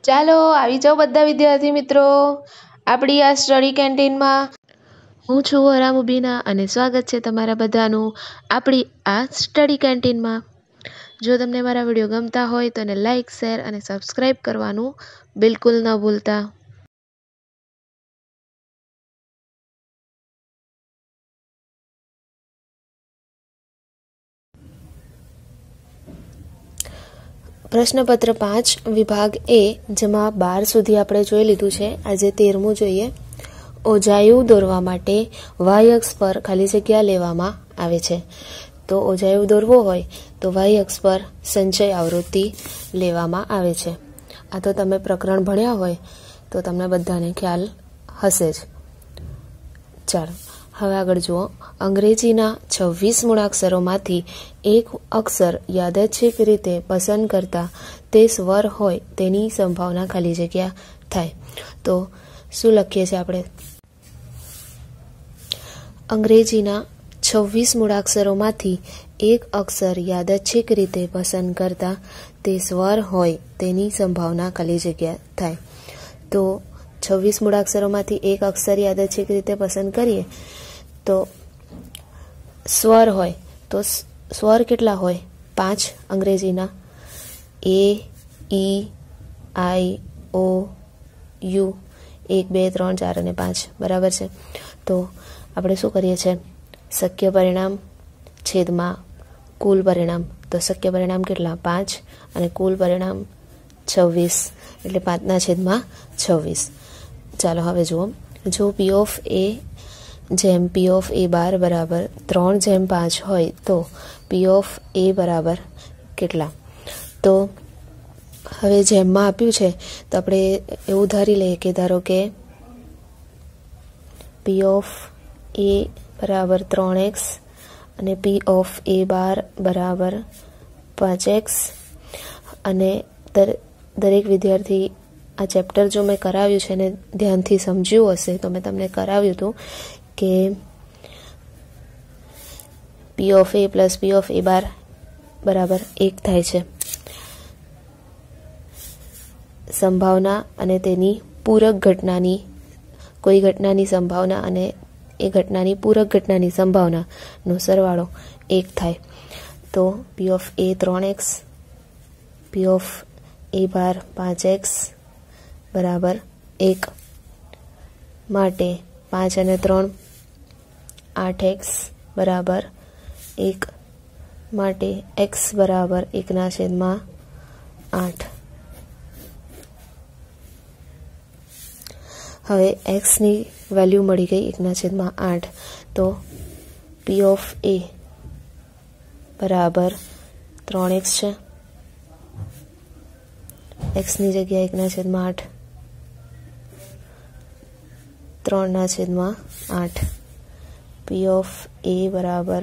ચાલો આવી જાઓ બધા વિદ્યાર્થી મિત્રો આપણી આ સ્ટડી કેન્ટીનમાં। હું છું વરા મુબીના અને સ્વાગત છે તમારા બધાનું આપણી આ સ્ટડી કેન્ટીનમાં। જો તમને મારા વિડીયો ગમતા હોય તો એને લાઇક શેર અને સબસ્ક્રાઈબ કરવાનું બિલકુલ ન ભૂલતા। પ્રશ્નપત્ર 5 વિભાગ એ જેમાં 12 સુધી આપણે જોઈ લીધું છે। આજે 13મું જોઈએ। ઓજાયું દોરવા માટે વાય અક્ષ પર ખાલી જગ્યા લેવામાં આવે છે। તો ઓજાયું દોરવો હોય તો વાય અક્ષ પર સંચય આવૃત્તિ લેવામાં આવે છે। આ તો તમે પ્રકરણ ભણ્યા હોય તો તમને બધાને ખ્યાલ હશે જ। ચાલો હવે આગળ જુઓ। અંગ્રેજીના 26 મૂળાક્ષરોમાંથી એક અક્ષર યાદચ્છિક રીતે પસંદ કરતા તે સ્વર હોય તેની સંભાવના ખાલી જગ્યા થાય। તો શું લખીએ છીએ આપણે? અંગ્રેજીના 26 મૂળાક્ષરોમાંથી એક અક્ષર યાદચ્છિક રીતે પસંદ કરતા તે સ્વર હોય તેની સંભાવના ખાલી જગ્યા થાય। તો 26 મૂળાક્ષરોમાંથી એક અક્ષર યાદચ્છિક રીતે પસંદ કરીએ તો સ્વર હોય તો સ્વર કેટલા હોય? 5 અંગ્રેજીના એ, ઈ, આઈ, ઓ, યુ, 1, 2, 3, 4 અને 5 બરાબર છે। તો આપણે શું કરીએ છીએ? શક્ય પરિણામ છેદમાં કુલ પરિણામ। તો શક્ય પરિણામ કેટલા? 5 અને કુલ પરિણામ 26 એટલે 5/26। ચાલો હવે જુઓ। જો પી ઓફ એ જેમ પી ઓફ એ બાર બરાબર 3/5 હોય તો પી ઓફ એ બરાબર કેટલા? તો હવે જેમમાં આપ્યું છે તો આપણે એવું ધારી લઈએ કે ધારો કે પી ઓફ એ બરાબર 3x અને પી ઓફ એ બાર બરાબર 5x અને દરેક વિદ્યાર્થી આ ચેપ્ટર જો મેં કરાવ્યું છે અને ધ્યાનથી સમજ્યું હશે તો મેં તમને કરાવ્યું હતું કે P of A plus P of A bar બરાબર 1 થાય છે। સંભાવના અને તેની પૂરક ઘટનાની કોઈ ઘટનાની સંભાવના અને એ ઘટનાની પૂરક ઘટનાની સંભાવનાનો સરવાળો 1 થાય। તો પી of A 3x P of A bar 5x બરાબર 1 માટે 5 અને 3 8x બરાબર 1 માટે x બરાબર 1/8। હવે એક્સની વેલ્યુ મળી ગઈ 1/8 તો પી ઓફ એ બરાબર 3x છે। એક્સની જગ્યાએ 1/8 3/8 પી ઓફ એ બરાબર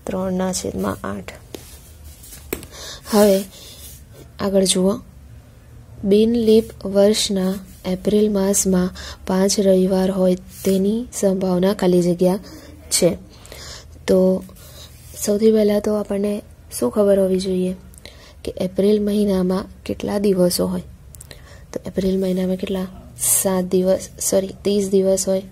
3/8। હવે આગળ જુઓ। બિન લીપ વર્ષના એપ્રિલ માસમાં 5 રવિવાર હોય તેની સંભાવના ખાલી જગ્યા છે। તો સૌથી પહેલાં તો આપણને શું ખબર હોવી જોઈએ કે એપ્રિલ મહિનામાં કેટલા દિવસો હોય? તો એપ્રિલ મહિનામાં કેટલા? 30 દિવસ હોય।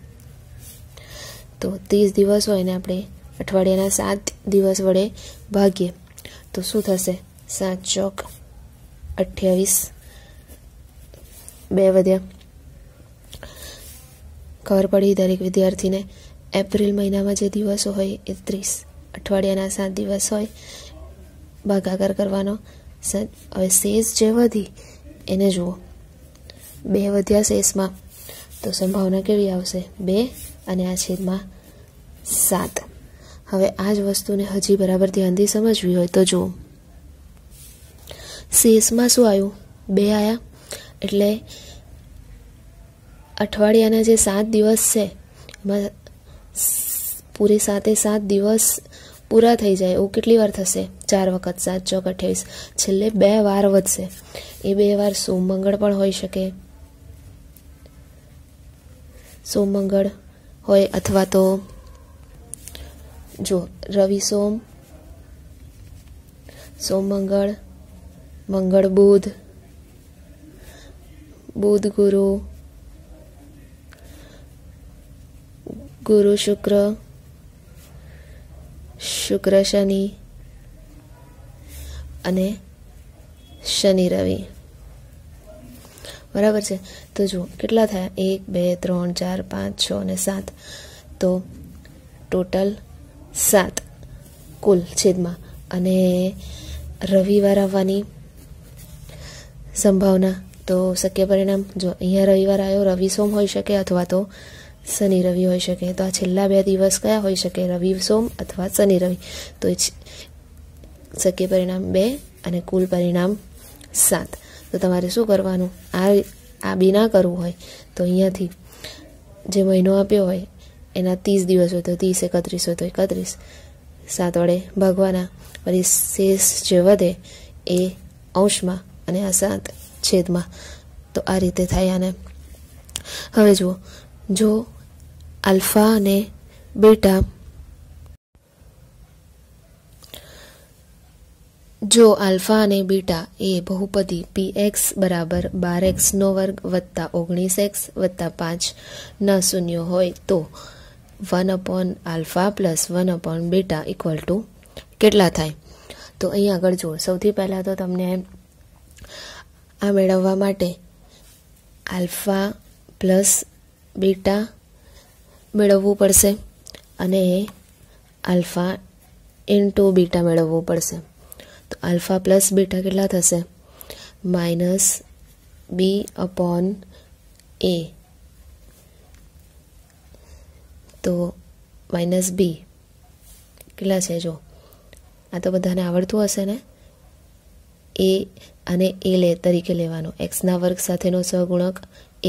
તો 30 દિવસ હોય ને આપણે અઠવાડિયાના 7 દિવસ વડે ભાગીએ તો શું થશે? 7 ચોક 28 2 વધ્યા। ખબર પડી દરેક વિદ્યાર્થીને? એપ્રિલ મહિનામાં જે દિવસો હોય એ 30, અઠવાડિયાના 7 દિવસ હોય, ભાગાકાર કરવાનો। હવે શેષ જે વધી એને જુઓ, 2 વધ્યા શેષમાં તો સંભાવના કેવી આવશે? 2 અને આ છેદમાં 7। હવે આ જ વસ્તુને હજી બરાબર ધ્યાનથી સમજવી હોય તો જુઓ, શેષમાં શું આવ્યું? 2 આવ્યા એટલે અઠવાડિયાના જે 7 દિવસ છે એમાં પૂરી 7 દિવસ પૂરા થઈ જાય એવું કેટલી વાર થશે? 4 વખત 7 ચોક 28। છેલ્લે 2 વાર વધશે, એ 2 વાર સોમ મંગળ પણ હોઈ શકે। સોમ મંગળ હોય અથવા તો જો રવિ સોમ, સોમ મંગળ, મંગળ બુધ, બુધ ગુરુ, ગુરુ શુક્ર, શુક્ર શનિ અને શનિ રવિ. બરાબર છે. તો જુઓ કેટલા થયા, 1 2 3 4 5 6 અને 7. તો ટોટલ 7 કુલ છેદમાં. અને રવિવાર આવવાની સંભાવના, તો શક્ય પરિણામ જો અહીંયા રવિવાર આવ્યો, રવિ સોમ હોઈ શકે અથવા તો શનિ રવિ હોઈ શકે. તો આ છેલ્લા 2 દિવસ કયા હોઈ શકે, રવિ સોમ અથવા શનિ રવિ. તો શક્ય પરિણામ 2 અને કુલ પરિણામ 7. તો તમારે શું કરવાનું, આ બી ના કરવું હોય તો અહીંયાથી જે મહિનો આપ્યો હોય એના 30 દિવસ હોય તો 30, 31 હોય તો 31, 7 વડે ભાગવાના. પછી શેષ જે વધે એ અંશમાં અને આ 7 છેદમાં. તો આ રીતે થાય આને. હવે જુઓ, જો આલ્ફા અને બીટા, જો આલ્ફા અને બીટા એ બહુપદી px બરાબર 12x² વત્તા 19x વત્તા 5 ના શૂન્ય હોય તો 1/α પ્લસ 1/β ઇક્વલ ટુ કેટલા થાય. તો અહીં આગળ જુઓ, સૌથી પહેલાં તો તમને આ મેળવવા માટે આલ્ફા પ્લસ બીટા મેળવવું પડશે અને આલ્ફા ઇન્ટુ બીટા મેળવવું પડશે. તો આલ્ફા પ્લસ બીટા કેટલા થશે, -b/a. તો -b કેટલા છે, જો આ તો બધાને આવડતું હશે ને. a અને a તરીકે લેવાનું. એક્સના વર્ગ સાથેનો સહગુણક a,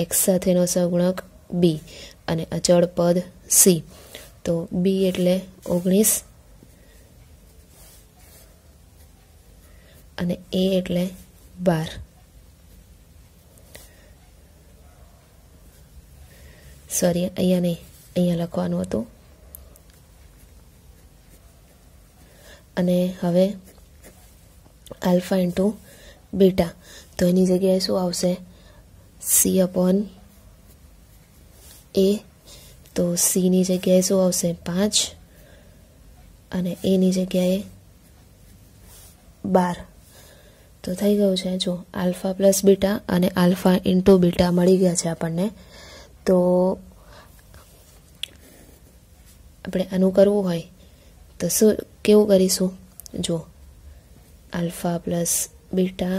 એક્સ સાથેનો સહગુણક b અને અચળ પદ c. તો b એટલે 19 અને a એટલે 12. સોરી, અહીંયા નહીં, અહીંયા લખવાનું હતું. અને હવે આલ્ફા ઇન્ટુ બીટા, તો એની જગ્યાએ શું આવશે, c/a. તો cની જગ્યાએ શું આવશે, 5 અને aની જગ્યાએ 12. તો થઈ ગયું છે. જો આલ્ફા પ્લસ બીટા અને આલ્ફા ઇન્ટુ બીટા મળી ગયા છે આપણને. તો આપણે આનું કરવું હોય તો શું કેવું કરીશું, જો આલ્ફા પ્લસ બીટા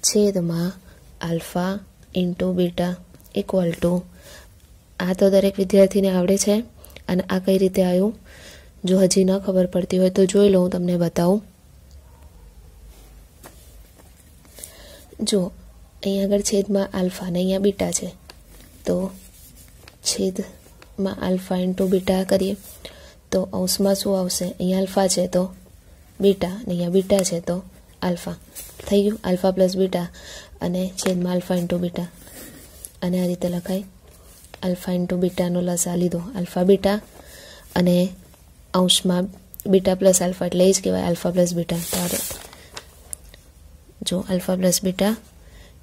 છેદમાં alpha into beta equal to, આ તો દરેક વિદ્યાર્થીને આવડે છે. અને આ કઈ રીતે આવ્યું, જો હજી ન ખબર પડતી હોય તો જોઈ લો, હું તમને બતાવું. જો અહીંયા આગળ છેદમાં આલ્ફા ને અહીંયા બીટા છે, તો છેદમાં આલ્ફા ઇન્ટુ બીટા કરીએ તો અંશમાં શું આવશે, અહીંયા આલ્ફા છે તો બીટા, અને અહીંયા બીટા છે તો આલ્ફા. થઈ ગયું, આલ્ફા પ્લસ બીટા અને છેદમાં આલ્ફા ઇન્ટુ બીટા. અને આ રીતે લખાય, આલ્ફા ઇન્ટુ બીટાનો લસા લીધો, આલ્ફા બીટા અને અંશમાં બીટા પ્લસ આલ્ફા, એટલે એ જ કહેવાય આલ્ફા પ્લસ બીટા. તો જો alpha plus beta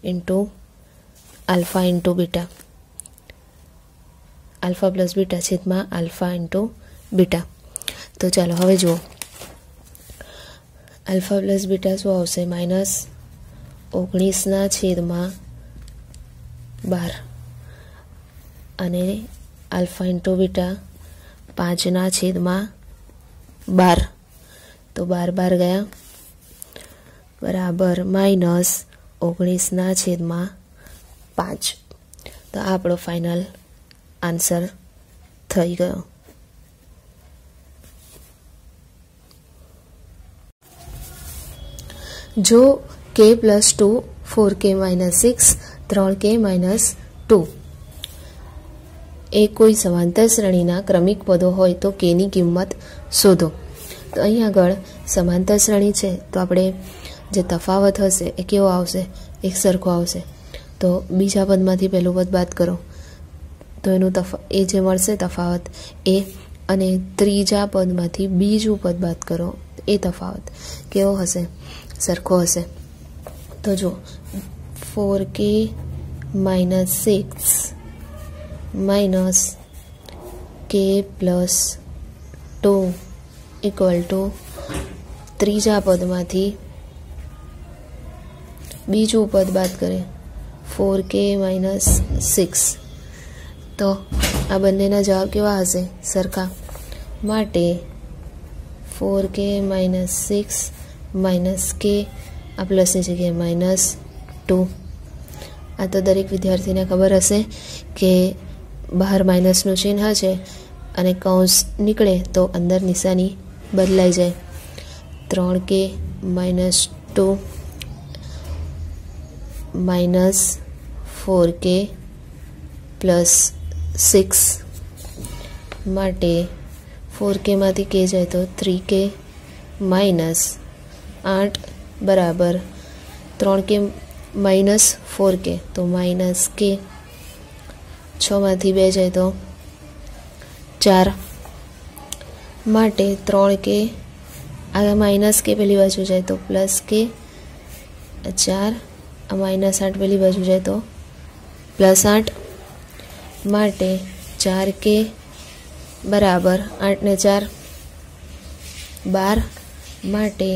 into alpha into beta, alpha plus beta છેદમાં આલ્ફા ઇન્ટુ બીટા. તો ચાલો હવે જુઓ, આલ્ફા પ્લસ બીટા શું આવશે, -19/12 અને આલ્ફા ઇન્ટુ બીટા 5/12. તો 12 ગયા બરાબર -19/5. તો આ આપણો ફાઇનલ આન્સર થઈ ગયો. જો k + 2 4k - 6 3k - 2 એ કોઈ સમાંતર શ્રેણીના ક્રમિક પદો હોય તો k ની કિંમત શોધો. તો અહીં આગળ સમાંતર શ્રેણી છે તો આપણે જે તફાવત હશે એ કેવો આવશે, એક સરખો આવશે. તો બીજા પદમાંથી પહેલું પદ બાદ કરો તો એનું એ જે મળશે તફાવત એ, અને ત્રીજા પદમાંથી બીજું પદ બાદ કરો એ તફાવત કેવો હશે, સરખો હશે. તો જો 4k માઇનસ 6 માઇનસ કે પ્લસ 2 ઇક્વલ ટુ ત્રીજા પદમાંથી બીજું પદ બાદ કરે 4k માઇનસ 6. તો આ બંનેના જવાબ કેવા હશે? સરખા. માટે 4k માઇનસ 6 માઇનસ કે આ પ્લસની જગ્યાએ માઇનસ 2. આ તો દરેક વિદ્યાર્થીને ખબર હશે કે બહાર માઇનસનું ચિહ્ન છે અને કૌંસ નીકળે તો અંદર નિશાની બદલાઈ જાય. 3k minus 2 minus 4k plus 6 માટે 4k માંથી કે જાય તો 3k માઇનસ 8 બરાબર 3k માઇનસ 4k તો માઇનસ કે. 6 માંથી 2 જાય તો 4 માટે 3k આ માઇનસ કે પેલી બાજુ જાય તો પ્લસ કે 4 આ માઇનસ 8 પેલી બાજુ જાય તો પ્લસ 8 માટે 4k બરાબર 8 ને 4 12 માટે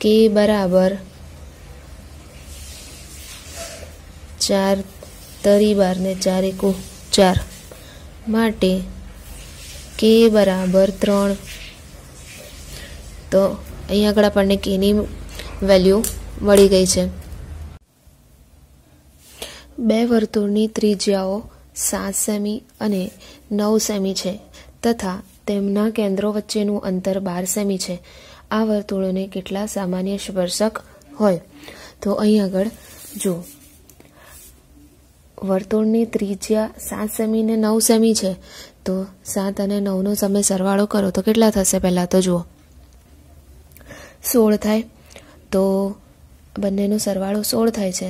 કે બરાબર 4 તરી 12 ને 4 એકુ 4 માટે કે બરાબર 3. તો અહીંયા આગળ આપણને કેની વેલ્યુ મળી ગઈ છે. બે વર્તુળની ત્રિજ્યાઓ 7 સેમી અને 9 સેમી છે તથા તેમના કેન્દ્રો વચ્ચેનું અંતર 12 સેમી છે. આ વર્તુળોને કેટલા સામાન્ય સ્પર્શક હોય? તો અહીં આગળ જો વર્તુળની ત્રિજ્યા 7 સેમી ને 9 સેમી છે તો 7 અને 9નો તમે સરવાળો કરો તો કેટલા થશે? પહેલાં તો જુઓ 16 થાય. તો બંનેનો સરવાળો 16 થાય છે.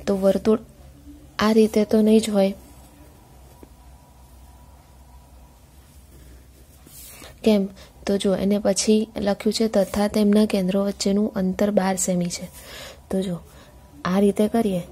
તો વર્તુળ આ રીતે તો નહીં જ હોય. કેમ? તો જો એને પછી લખ્યું છે તથા તેમના કેન્દ્રો વચ્ચેનું અંતર 12 સેમી છે. તો જો આ રીતે કરીએ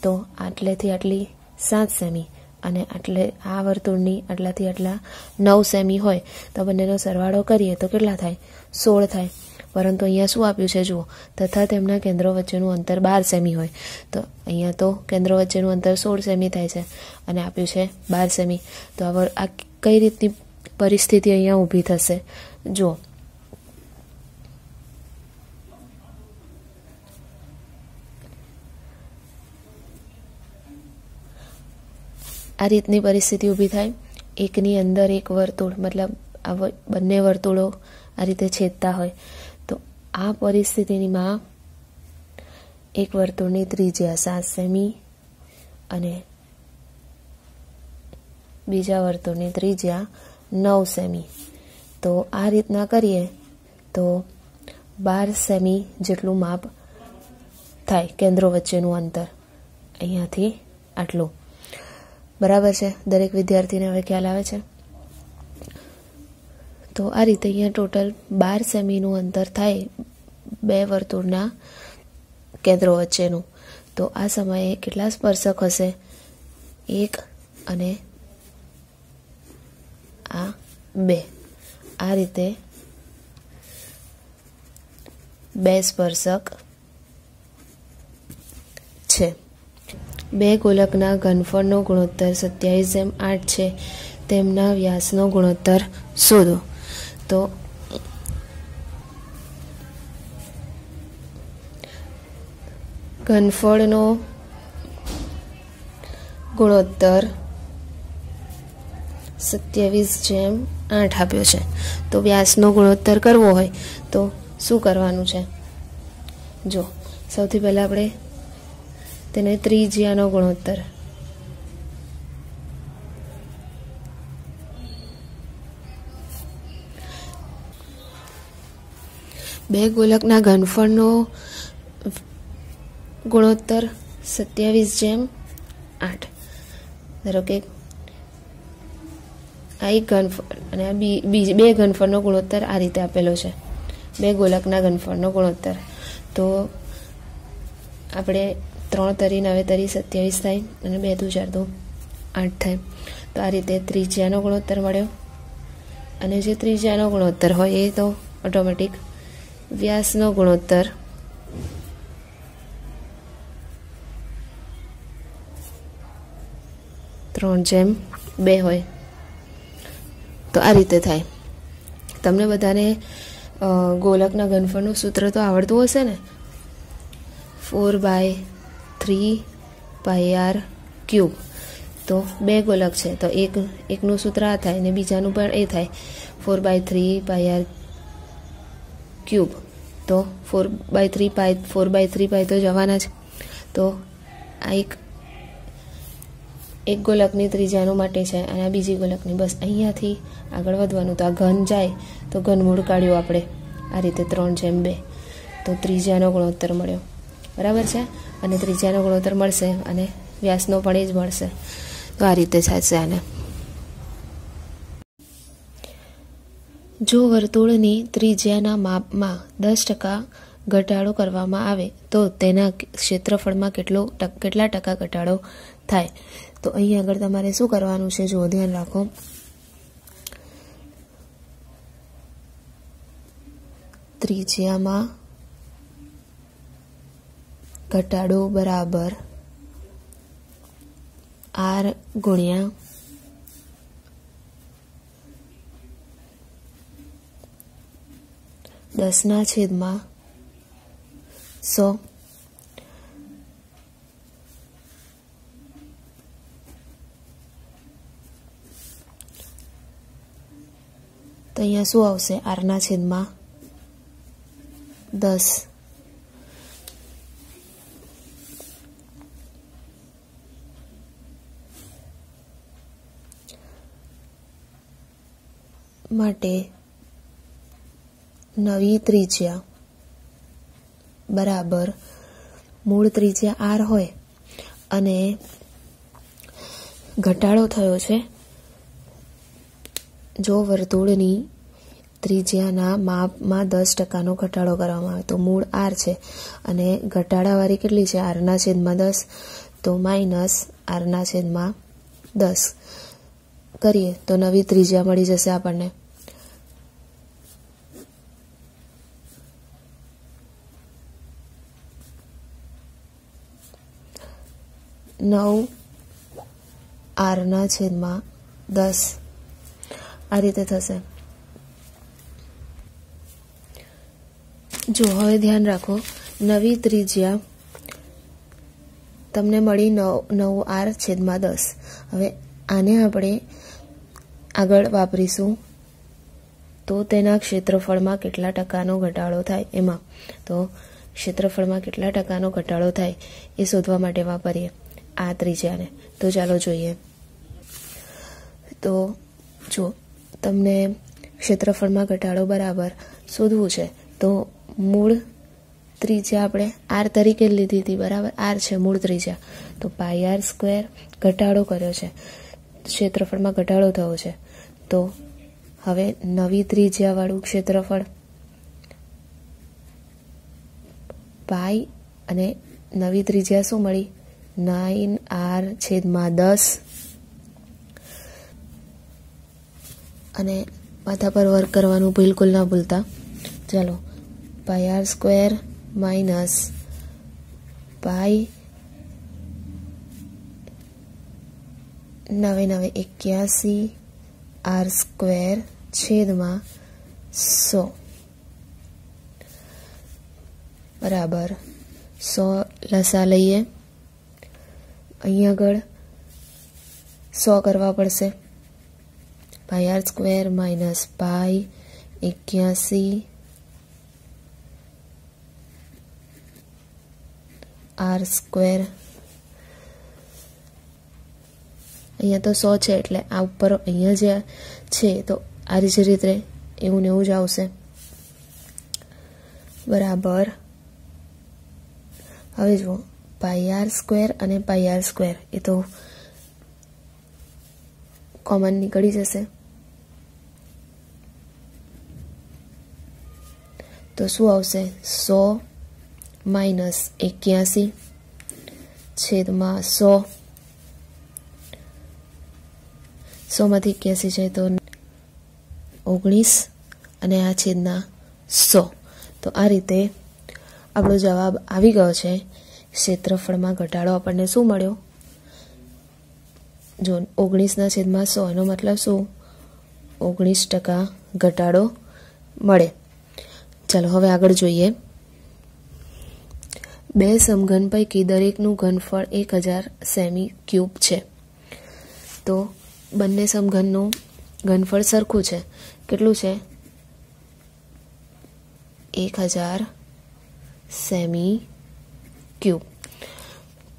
તો આટલેથી આટલી 7 સેમી અને આટલે આ વર્તુળની આટલાથી આટલા 9 સેમી હોય તો બંનેનો સરવાળો કરીએ તો કેટલા થાય? 16 થાય. પરંતુ અહીંયા શું આપ્યું છે જુઓ, તથા તેમના કેન્દ્રો વચ્ચેનું અંતર 12 સેમી હોય. તો અહીંયા તો કેન્દ્રો વચ્ચેનું અંતર 16 સેમી થાય છે અને આપ્યું છે 12 સેમી. તો આ કઈ રીતની પરિસ્થિતિ અહીંયા ઊભી થશે? જુઓ, આ રીતની પરિસ્થિતિ ઊભી થાય. એકની અંદર એક વર્તુળ, મતલબ આ બંને વર્તુળો આ રીતે છેદતા હોય તો આ પરિસ્થિતિમાં એક વર્તુળની ત્રિજ્યા 7 સેમી અને બીજા વર્તુળની ત્રિજ્યા 9 સેમી. તો આ રીતના કરીએ તો 12 સેમી જેટલું માપ થાય કેન્દ્રો વચ્ચેનું અંતર. અહીંયાથી આટલું. બરાબર છે? દરેક વિદ્યાર્થીને હવે ખ્યાલ આવે છે? તો આ રીતે અહીંયા ટોટલ 12 સેમીનું અંતર થાય બે વર્તુળના કેન્દ્રો વચ્ચેનું. તો આ સમયે કેટલા સ્પર્શક હશે? 1 અને આ 2. આ રીતે 2 સ્પર્શક છે. બે ગોલકના ઘનફળનો ગુણોત્તર 27:8 છે. તેમના વ્યાસનો ગુણોત્તર શોધો. તો ઘનફળનો ગુણોત્તર 27:8 આપ્યો છે. તો વ્યાસનો ગુણોત્તર કરવો હોય તો શું કરવાનું છે? જો સૌથી પહેલાં આપણે તેને ત્રિજ્યાનો ગુણોત્તર, બે ગોલકના ઘનફળનો ગુણોત્તર 27:8. ધારો કે આ એક ઘનફળ અને આ બે ઘનફળનો ગુણોત્તર આ રીતે આપેલો છે. બે ગોલકના ઘનફળનો ગુણોત્તર. તો આપણે 3 તરી 9 તરી 27 થાય અને 2 દુ 4 દુ 8 થાય. તો આ રીતે ત્રિજ્યાનો ગુણોત્તર મળ્યો. અને જે ત્રિજ્યાનો ગુણોત્તર હોય એ તો ઓટોમેટિક વ્યાસનો ગુણોત્તર ત્રણ જેમ 2 હોય. તો આ રીતે થાય. તમને બધાને ગોલકના ઘનફળનું સૂત્ર તો આવડતું હશે ને. 4/3πr³. તો 2 ગોલક છે તો એકનું સૂત્ર આ થાય ને બીજાનું પણ એ થાય 4/3πr³. તો 4/3π તો જવાના જ. તો આ એક ગોલકની ત્રિજ્યાનું માટે છે અને આ બીજી ગોલકની. બસ અહીંયાથી આગળ વધવાનું. તો આ ઘન જાય તો ઘનમૂળ કાઢ્યું આપણે આ રીતે 3/2. તો ત્રિજ્યાનો ગુણોત્તર મળ્યો. બરાબર છે. અને ત્રિજ્યાનો ગુણોત્તર મળશે અને વ્યાસનો પણ એ જ મળશે. તો આ રીતે થશે આને. જો વર્તુળની ત્રિજ્યાના માપમાં 10% ઘટાડો કરવામાં આવે તો તેના ક્ષેત્રફળમાં કેટલા ટકા ઘટાડો થાય. તો અહીં આગળ તમારે શું કરવાનું છે જો ધ્યાન રાખો. ત્રિજ્યામાં ઘટાડો બરાબર r ગુણ્યા 10/100. તો અહીંયા શું આવશે r/10. માટે નવી ત્રિજ્યા બરાબર મૂળ ત્રિજ્યા r હોય અને ઘટાડો થયો છે. જો વર્તુળની ત્રિજ્યાના માપમાં 10%નો ઘટાડો કરવામાં આવે તો મૂળ r છે અને ઘટાડાવાળી કેટલી છે r/10. તો -r/10 કરીએ તો નવી ત્રિજ્યા મળી જશે આપણને. r/10 આ રીતે થશે. જો હવે ધ્યાન રાખો નવી ત્રિજ્યા તમને મળી 9r/10. હવે આને આપણે આગળ વાપરીશું તો તેના ક્ષેત્રફળમાં કેટલા ટકાનો ઘટાડો થાય એમાં. તો ક્ષેત્રફળમાં કેટલા ટકાનો ઘટાડો થાય એ શોધવા માટે વાપરીએ આ ત્રિજ્યાને. તો ચાલો જોઈએ. તો જો તમને ક્ષેત્રફળમાં ઘટાડો બરાબર શોધવું છે તો મૂળ ત્રિજ્યા આપણે r તરીકે લીધી હતી. બરાબર, r છે મૂળ ત્રિજ્યા. તો πr² ઘટાડો કર્યો છે, ક્ષેત્રફળમાં ઘટાડો થયો છે. તો હવે નવી ત્રિજ્યાવાળું ક્ષેત્રફળ પાઈ અને નવી ત્રિજ્યા શું મળી 9r/10. અને માથા પર વર્ક કરવાનું બિલકુલ ના ભૂલતા. ચાલો πr² માઇનસ પાઈ 9×9=81r²/100 બરાબર 100 લસા લઈએ. અહીં આગળ 100 કરવા પડશે. πr² minus pi 81 r². અહીંયા તો 100 છે એટલે આ ઉપર અહીંયા જે છે તો આ જ રીતે એવું ને એવું જ આવશે. બરાબર. હવે જુઓ πr² અને πr² એ તો કોમન નીકળી જશે. તો શું આવશે 100 - 81 છેદમાં 100, 100માંથી 81 જાય તો 19 અને આ છેદના 100. તો આ રીતે આપણો જવાબ આવી ગયો છે. ક્ષેત્રફળમાં ઘટાડો આપણને શું મળ્યો? જો 19ના છેદમાં 100 એનો મતલબ શું? 19% ઘટાડો મળે. ચાલો હવે આગળ જોઈએ. બે સમઘન પૈકી દરેકનું ઘનફળ 1000 સેમી ક્યુબ છે. તો બંને સમઘનનું ઘનફળ સરખું છે. કેટલું છે? 1000 સેમી ક્યુબ.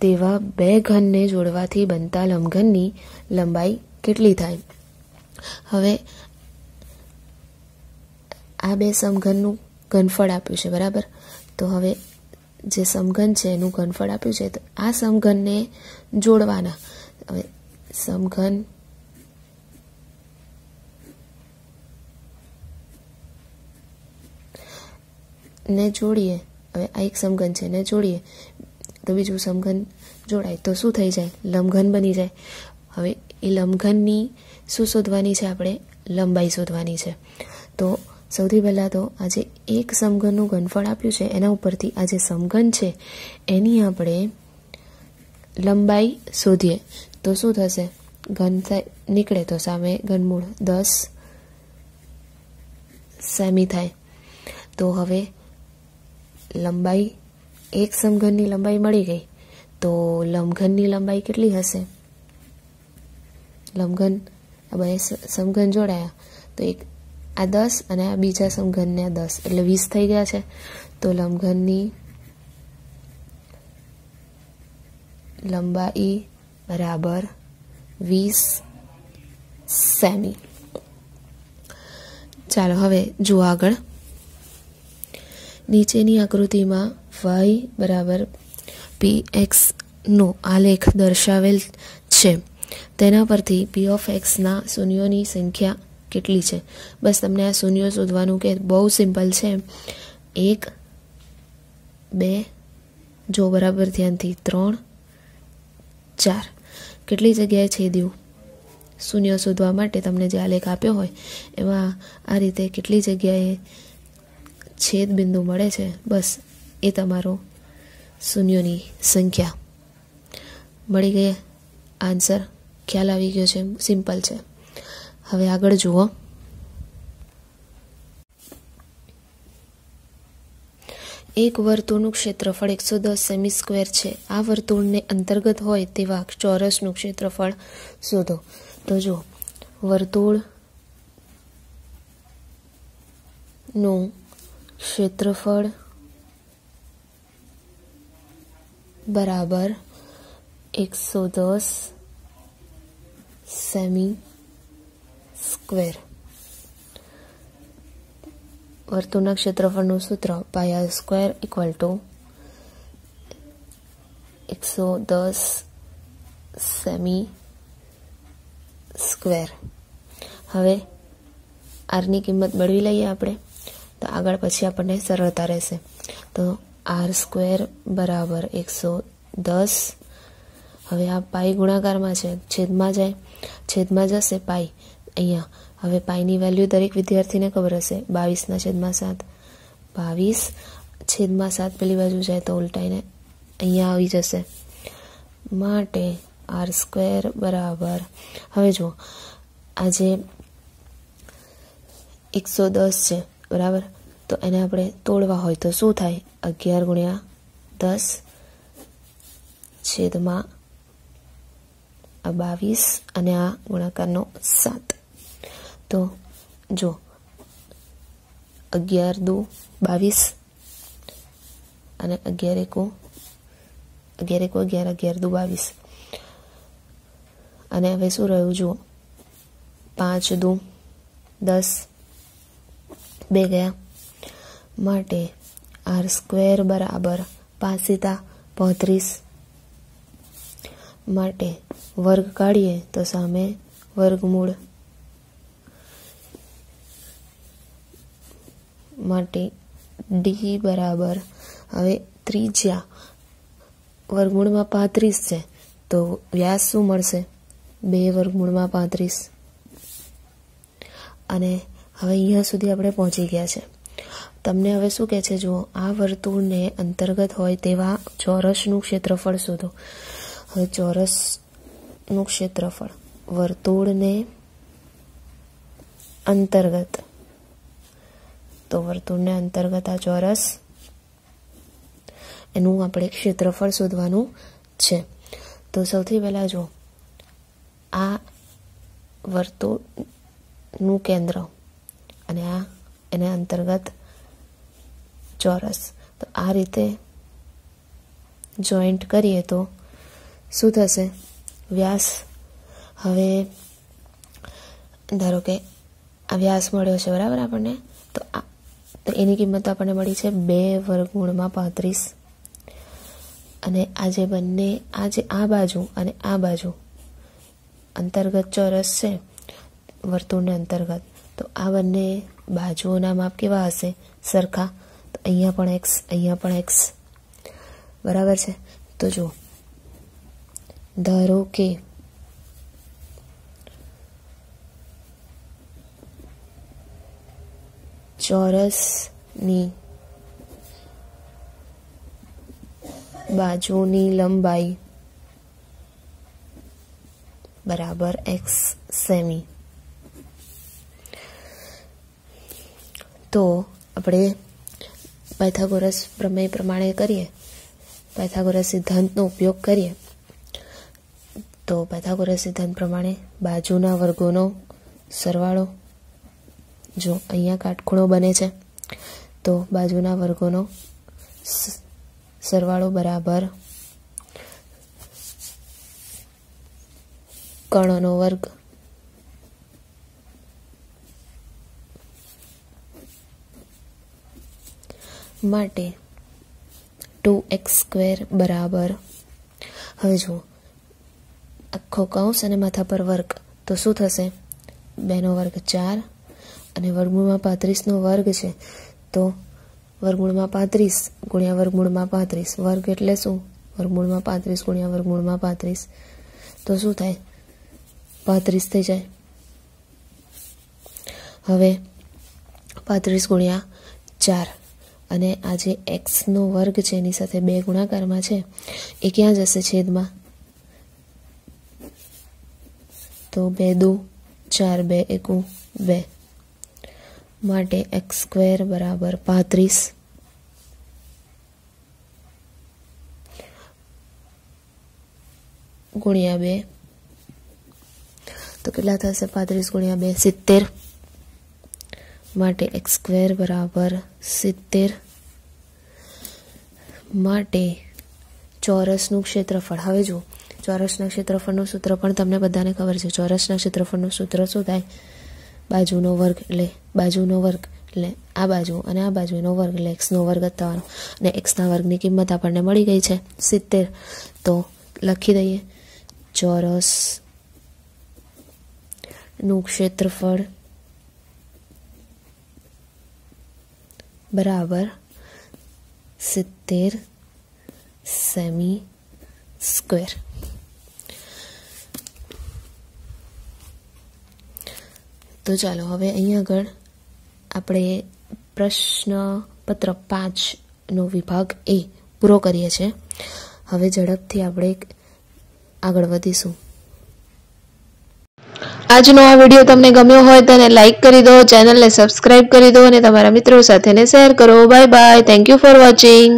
તેવા બે ઘનને જોડવાથી બનતા લંબઘનની લંબાઈ કેટલી થાય? હવે આ બે સમઘનનું ઘનફળ આપ્યું છે, બરાબર? તો હવે જે સમઘન છે એનું ઘનફળ આપ્યું છે, તો આ સમઘનને જોડવાના. હવે સમઘન ને જોડીએ. હવે આ એક સમઘન છે ને જોડીએ તો બીજું સમઘન જોડાય તો શું થઈ જાય? લંબઘન બની જાય. હવે એ લંબઘનની શું શોધવાની છે? આપણે લંબાઈ શોધવાની છે. તો સૌથી પહેલાં તો આ જે એક સમઘનનું ઘનફળ આપ્યું છે એના ઉપરથી આ જે સમઘન છે એની આપણે લંબાઈ શોધીએ તો શું થશે? ઘન નીકળે તો સામે ઘનમૂળ 10 સેમી થાય. તો હવે લંબાઈ, એક સમઘનની લંબાઈ મળી ગઈ. તો લંબઘનની લંબાઈ કેટલી હશે? લંબઘન આ બે સમઘન જોડાયા તો એક આ 10 અને આ બીજા સમઘનને આ 10 એટલે 20 થઈ ગયા છે. તો લંબઘનની લંબાઈ બરાબર 20 સેમી. ચાલો હવે જુઓ આગળ. નીચેની આકૃતિમાં y બરાબર px નો આલેખ દર્શાવેલ છે. તેના પરથી p of x ના શૂન્યોની સંખ્યા કેટલી છે? બસ તમને આ શૂન્યો શોધવાનું કે બહુ સિમ્પલ છે. 1 2 જો બરાબર ધ્યાનથી 3 4 કેટલી જગ્યાએ છેદ્યું? શૂન્યો શોધવા માટે તમને જે આલેખ આપ્યો હોય એમાં આ રીતે કેટલી જગ્યાએ છેદ બિંદુ મળે છે, બસ એ તમારો શૂન્યોની સંખ્યા. મળી ગઈ આન્સર? ખ્યાલ આવી ગયો છે? સિમ્પલ છે. હવે આગળ જુઓ. એક વર્તુળનું ક્ષેત્રફળ 110 સેમી સ્ક્વેર છે. આ વર્તુળને અંતર્ગત હોય તેવા ચોરસનું ક્ષેત્રફળ શોધો. તો જુઓ, વર્તુળનું ક્ષેત્રફળ બરાબર 110 સેમી સ્ક્વેર. વર્તુળના ક્ષેત્રફળનું સૂત્ર પાયા square equal to 110 semi square. હવે આરની કિંમત મેળવી લઈએ આપણે, તો આગળ પછી આપણને સરળતા રહેશે. તો આર સ્ક્વેર બરાબર 110. હવે આ પાઈ ગુણાકારમાં છે, છેદમાં જાય, છેદમાં જશે પાઈ અહીંયા. હવે પાઈની વેલ્યુ દરેક વિદ્યાર્થીને ખબર હશે, 22/7. 22/7 પેલી બાજુ જાય તો ઉલટાઈને અહીંયા આવી જશે. માટે આર સ્ક્વેર બરાબર, હવે જુઓ આજે 110 છે, બરાબર? તો એને આપણે તોડવા હોય તો શું થાય? 11 × 10 છેદમાં 22 અને આ ગુણાકારનો 7. તો જો 11 દુ 22 અને 11 એકુ 11 દુ 22. અને હવે શું રહ્યું? જુઓ 5 દુ 10, 2 ગયા. માટે આર સ્ક્વેર બરાબર 5 × 35. માટે વર્ગ કાઢીએ તો સામે વર્ગમૂળ. માટે ડી બરાબર, હવે ત્રિજ્યા વર્ગમૂળમાં 35 છે તો વ્યાસ શું મળશે? 2 વર્ગમૂળમાં 35. અને હવે અહીંયા સુધી આપણે પહોંચી ગયા છે. તમને હવે શું કહે છે? જુઓ, આ વર્તુળને અંતર્ગત હોય તેવા ચોરસનું ક્ષેત્રફળ શોધો. હવે ચોરસનું ક્ષેત્રફળ વર્તુળને અંતર્ગત, તો વર્તુળને અંતર્ગત આ ચોરસ, એનું આપણે ક્ષેત્રફળ શોધવાનું છે. તો સૌથી પહેલાં જો આ વર્તુળનું કેન્દ્ર અને આ એને અંતર્ગત ચોરસ, તો આ રીતે જોઈન્ટ કરીએ તો શું થશે? વ્યાસ. હવે ધારો કે આ વ્યાસ મળ્યો છે બરાબર આપણને, તો એની કિંમત આપણને મળી છે 2 વર્ગમૂળમાં 35. અને આ જે બંને, આ બાજુ અને આ બાજુ અંતર્ગત ચોરસ છે વર્તુળને અંતર્ગત, તો આ બંને બાજુઓના માપ કેવા હશે? સરખા. તો અહીંયા પણ x, અહીંયા પણ x, બરાબર છે. તો જો ધારો કે ચોરસની બાજુની લંબાઈ બરાબર x સેમી. તો આપણે પાયથાગોરસ પ્રમેય પ્રમાણે કરીએ, પાયથાગોરસ સિદ્ધાંતનો ઉપયોગ કરીએ, તો પાયથાગોરસ સિદ્ધાંત પ્રમાણે બાજુના વર્ગોનો સરવાળો, જો અહીંયા કાટખૂણો બને છે તો બાજુના વર્ગોનો સરવાળો બરાબર કર્ણનો વર્ગ. માટે 2x² બરાબર, હવે જુઓ આખો કૌંસ અને માથા પર વર્ગ, તો શું થશે? 2 નો વર્ગ 4 અને વર્ગમૂળમાં 35 નો વર્ગ છે, તો વર્ગમૂળમાં 35 ગુણ્યા વર્ગમૂળમાં 35, વર્ગ એટલે શું? વર્ગમૂળમાં 35 ગુણ્યા વર્ગમૂળમાં 35, તો શું થાય? 35 થઈ જાય. હવે 35 ગુણ્યા 4 અને આ જે x નો વર્ગ છે એની સાથે 2 ગુણાકારમાં છે, એ ક્યાં જશે? છેદમાં. તો 2 દુ 4, 2 એકુ 2, માટે x² બરાબર 35 ગુણ્યા 2, તો કેટલા થશે? 35 ગુણ્યા 2 70, માટે x² બરાબર 70. માટે ચોરસનું ક્ષેત્રફળ, હવે જુઓ ચોરસના ક્ષેત્રફળનું સૂત્ર પણ તમને બધાને ખબર છે. ચોરસના ક્ષેત્રફળનું સૂત્ર શું થાય? બાજુનો વર્ગ એટલે બાજુનો વર્ગ એટલે આ બાજુ અને આ બાજુનો વર્ગ એટલે x નો વર્ગ જ થવાનો. અને x ના વર્ગની કિંમત આપણને મળી ગઈ છે 70. તો લખી દઈએ ચોરસનું ક્ષેત્રફળ બરાબર 70 સેમી સ્ક્વેર. તો ચાલો હવે અહીંયા આગળ આપણે પ્રશ્નપત્ર 5નો વિભાગ A પૂરો કરીએ છીએ. હવે ઝડપથી આપણે આગળ વધીશું. આજનો આ વિડીયો તમને ગમ્યો હોય તો એને લાઈક કરી દો, ચેનલને સબસ્ક્રાઇબ કરી દો અને તમારા મિત્રો સાથે શેર કરો. Bye bye. Thank you for watching.